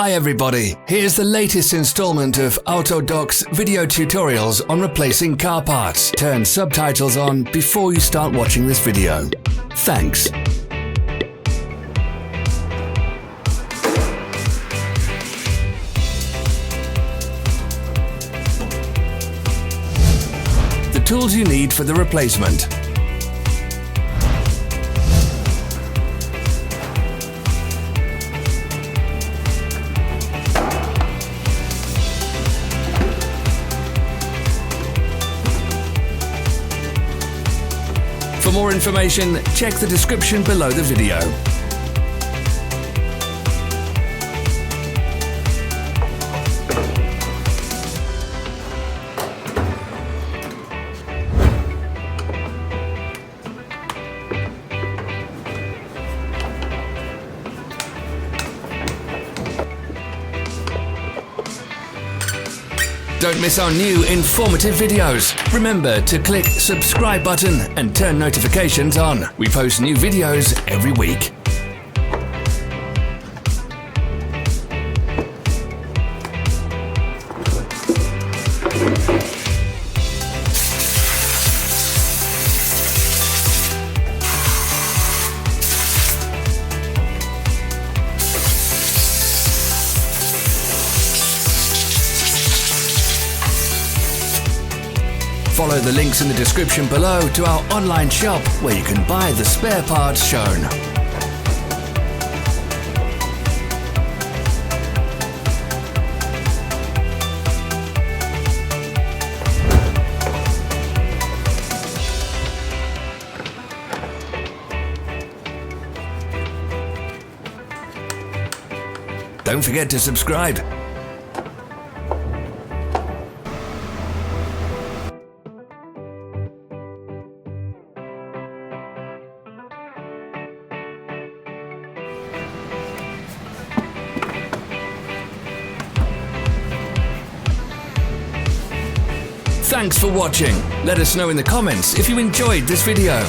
Hi everybody, here's the latest installment of Autodoc's video tutorials on replacing car parts. Turn subtitles on before you start watching this video. Thanks. The tools you need for the replacement. For more information, check the description below the video. Don't miss our new informative videos. Remember to click subscribe button and turn notifications on. We post new videos every week. Follow the links in the description below to our online shop where you can buy the spare parts shown. Don't forget to subscribe. Thanks for watching. Let us know in the comments if you enjoyed this video.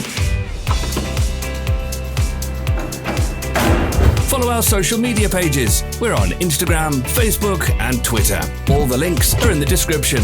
Follow our social media pages. We're on Instagram, Facebook and Twitter. All the links are in the description.